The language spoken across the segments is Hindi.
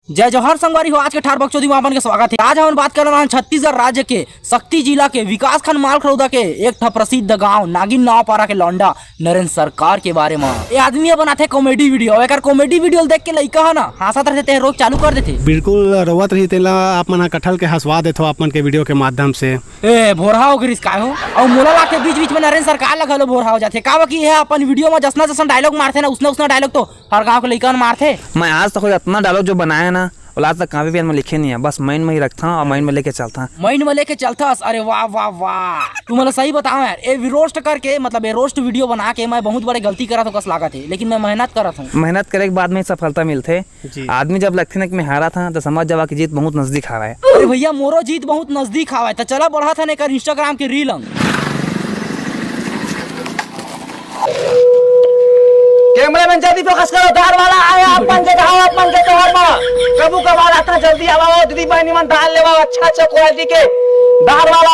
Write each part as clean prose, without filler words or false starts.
जय जौहर संगवारी हो। आज के ठार बकचोदी में अपन के स्वागत है। आज हम बात कर रहे हैं छत्तीसगढ़ राज्य के शक्ति जिला के विकासखंड मालखरौदा के एक ठा प्रसिद्ध गांव नागिन नाव पारा के लौंडा नरेंद्र सरकार के बारे में। ये आदमी बनाते कॉमेडी वीडियो, एक कॉमेडी वीडियो देख के लइका है ना हंसत रहते रोज चालू कर देते। बिल्कुल रोवत रही तेला आप मन कटहल के हंसवा देथो अपन के वीडियो के माध्यम से। ए भोरहा हो गिरिस काय हो और मोला ला के बीच में नरेंद्र सरकार लगल भोरहा हो जाते का कि है अपन वीडियो में जसना जसन डायलॉग मारते ना उसना डायलॉग तो हर गांव के लइका मारते। मैं आज तक इतना डायलॉग जो बनाया ना और आज तक कभी भी में लिखे नहीं है, बस माइंड में ही रखता हूँ और माइंड में लेके चलता हूँ। माइंड में लेके चलता। अरे वाह वाह वाह, तुम मतलब सही बताओ यार, ये रोस्ट करके मतलब ये रोस्ट वीडियो बना के मैं बहुत बड़े गलती करा तो कस लागत है, लेकिन मैं मेहनत करा था। मेहनत करे के बाद में सफलता मिलते। आदमी जब लगते ना कि मैं हारा था तो समझ जावा की जीत बहुत नजदीक आ रहा है। अरे भैया मोरो जीत बहुत नजदीक आवा है तो चला बढ़ा था ना इंस्टाग्राम के रील कैमरा मैन जल्दी फोकस करो, धार वाला आया अपन के जाओ, अपन के तोहर में कबू कबार आता जल्दी आवा दीदी बहनी मन डाल लेवा अच्छा क्वालिटी के धार वाला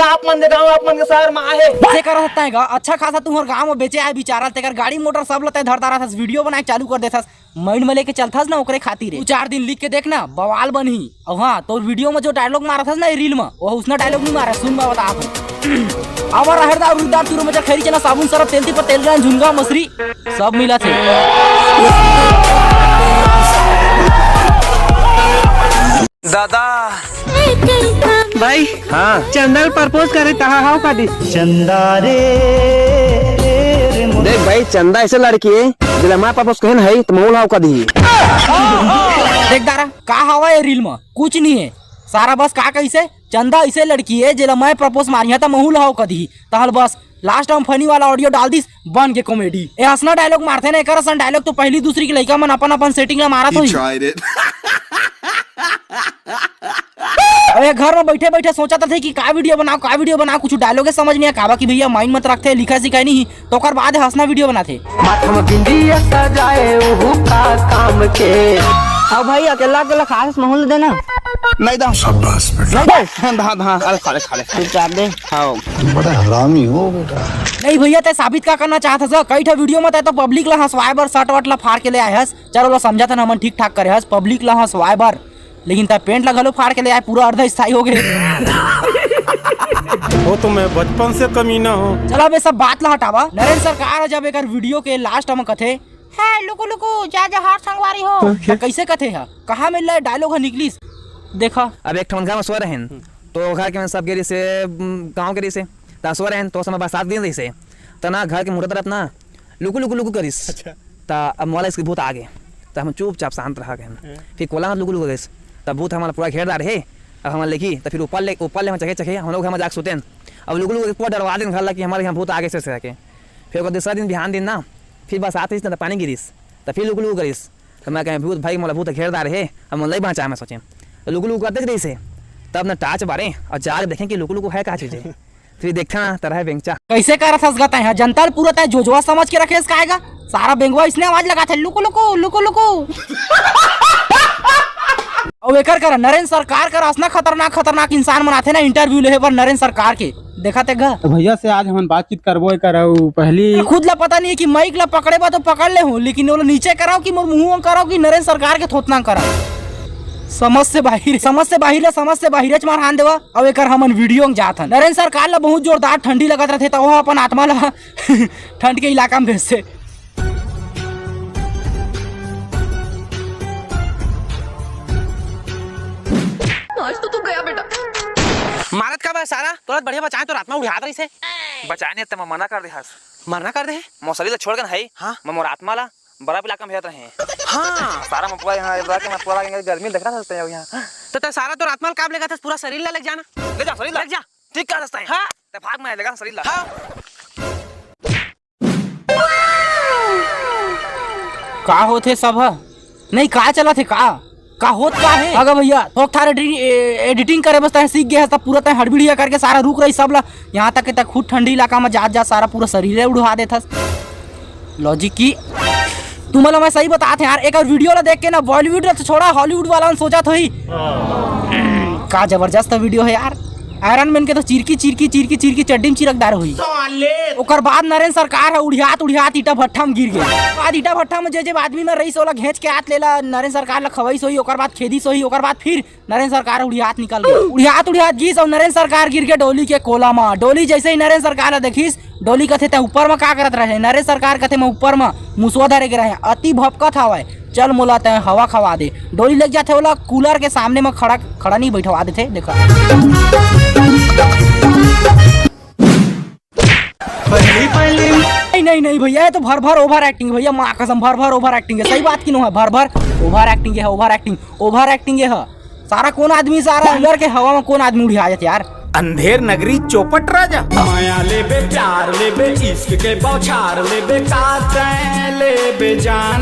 अपन के गांव अपन के शहर में आए से कर सकता है अच्छा खासा तुम्हारे गांव में बेचे आए बिचारा तेकर गाड़ी मोटर सब लते धरता रहा था, वीडियो बना के चालू कर देता माइंड में लेके चलता ना ओकरे खातिर 4 दिन लिख के देखना बवाल बनी। और हाँ तो वीडियो में जो डायलॉग मारा था ना रील में वो उसने डायलॉग नहीं मारा, सुन मैं बता आवर रहरदा रुदा तीरो में खैरी चना साबुन सरफ तेलती पर तेल रहा झुनगा मछली सब मिला थे। दादा भाई हाँ चंदल प्रपोज करे तहा हाउ का दी चंदा रे देख भाई चंदा ऐसे लड़की है जिला माँ पापा कहन है तो मोल हाउ का दी। देख दारा का हवा है रील में कुछ नहीं है सारा, बस का कैसे चंदा ऐसे लड़की है जिला मैं प्रपोज मारी तो महूल हाउ कदी तहल बस लास्ट हम फनी वाला ऑडियो डाल दिस बन के कॉमेडी। ए हंसना डायलॉग मारते ना एक डायलॉग तो पहली दूसरी की लड़का मन अपन सेटिंग ला मारा तो अरे घर में बैठे बैठे सोचा था कि का वीडियो बनाओ कुछ डायलॉग समझ नहीं आवा कि भैया माइंड मत रखते लिखा सिखाई नहीं तो कर बाद हंसना वीडियो बनाते। अब भाई अकेला अकेला खास माहौल देना नहीं दा शाबाश बेटा, अरे खा ले तू चार दे। हाँ बड़ा हरामी हो बेटा। नहीं भैया ते साबित का करना चाहता था कई ठा वीडियो में तो पब्लिक ला हंसवाए बर शर्ट वट ला फाड़ के ले आए हस, चलो ला समझा था ना मन ठीक ठाक करे हस पब्लिक ला हंसवाए बर, लेकिन ता पेंट लगा लो फाड़ के ले आए पूरा अर्धा स्थायी हो गए। वो तो मैं बचपन से कमीना हूँ। चलो बे सब बात ला हटावा। नरेंद्र सरकार जब एक वीडियो के लास्ट में कथे है लुकु लुकु जा हार संगवारी हो तो कैसे कथे है कहाँ मिल रहा है डायलॉग है निकलिस देखा। अब एक ठमन घर में सो रहे हैं तो घर के सब गिरी से गाँव गिरी से सो रहे हैं तो समय बरसात दिन रही से तना घर के मुहूर्त तरफ ना लुकु करिस अब मोला इसके भूत आगे तो हम चुपचाप शांत रहा गए। फिर कोला लुकु करिस तब भूत हमारा पूरा घेरदार है। अब हम लिखी तो फिर ऊपर ले हम चखे हम लोग हम जाके सोते हैं। अब लुकु पूरा डरवा दिन घर कि हमारे यहाँ भूत आगे से सके। फिर दूसरा दिन बिहान दिन ना फिर बस आते तो पानी गिरीस तो फिर लुकु करिस तो मैं कहें भूत भाई मोला भूत घेरदार है अब मन नहीं बचा मैं सोचे तो लुकु करते रही से तब ना टाच बारे और जाकर देखें कि लुकु है क्या चीज है। फिर देखा ना तरह बेंचा कैसे कर फंसगाता है जनता पूरा तय जोजवा समझ के रखे इसका सारा बेंगवा इसने आवाज लगा था लुकु और एकर कर नरेंद्र सरकार कर असना खतरनाक इंसान बनाते ना इंटरव्यू ले पर नरेंद्र सरकार के देखा ते तो भैया से आज हम बातचीत करबो करो पहली खुद ला पता नहीं है कि माइक ला पकड़े बा तो पकड़ ले हूँ, लेकिन वो नीचे कराओ कि मोर मुंह कराओ कि नरेंद्र सरकार के थोतना कराओ समझ से बाहिर मार हान देवा। अब एक हमन वीडियो में जात हन नरेंद्र सरकार ला बहुत जोरदार ठंडी लगत रहे तो वह अपन आत्मा ला ठंड के इलाका में भेजते। आज तो तू गया बेटा। मारत का बस सारा तुरंत बढ़िया बचाए तो रात में उड़ा रही से बचाने तो मैं मना कर दे मरना कर दे मौसरी तो छोड़ कर है। हाँ मैं मोर आत्मा ला बड़ा इलाका में भेज रहे हैं। हाँ सारा मैं पूरा यहाँ मैं पूरा गर्मी देख रहा था यहाँ तो सारा तो आत्मा काम लेगा था पूरा शरीर लग जाना ले जा शरीर लग जा ठीक कर सकता है। हाँ तो भाग में लेगा शरीर लग। का होते सब नहीं का चला थे का होत का है अगर भैया तो थारे एडिटिंग करे बस तय सीख गया तब पूरा तय हड़बड़िया करके सारा रुक रही सब ला यहाँ तक के खुद ठंडी इलाका में जा सारा पूरा शरीर उड़ा देता लॉजिक की तुम मैं सही बताते यार। एक और वीडियो ला देख के ना बॉलीवुड छोड़ा हॉलीवुड वाला सोचा तो ही का जबरदस्त वीडियो है यार। आयरन मैन के तो चिरकी चड्डी में चिरकदार हुई। ओकर बाद नरेंद्र सरकार है उड़ियात ईटा भट्ठा में गिर गए। बाद ईटा भट्ठा में जे आदमी में रईस वाला घेंच के हाथ लेला नरेंद्र सरकार ला खवई सोई, ओकर बाद खेदी सोई, ओकर बाद फिर नरेंद्र सरकार उड़ियात निकल गए। उड़ियात गिस और नरेंद्र सरकार गिर के डोली के कोला में। डोली जैसे ही नरेंद्र सरकार ला देखिस, डोली कथे ते ऊपर में का करत रहे, नरेंद्र सरकार कथे मैं ऊपर में मुसवा धरे के रहे, अति भपकत हवाए, चल मोला ते हवा खवा दे। डोली लग जाते बोला कूलर के सामने में खड़ा नहीं बैठवा देते। देखा नहीं भैया, ये तो भर ओवर एक्टिंग भैया, माँ कसम भर ओवर एक्टिंग है। सही बात की है, भर ओवर एक्टिंग है, ओवर एक्टिंग है। सारा कौन आदमी सारा कूलर के हवा में कौन आदमी उड़ा जाते यार। अंधेर नगरी चौपट राजा, माया लेबे प्यार लेबे इश्क के बौछार लेबे, का लेबे जान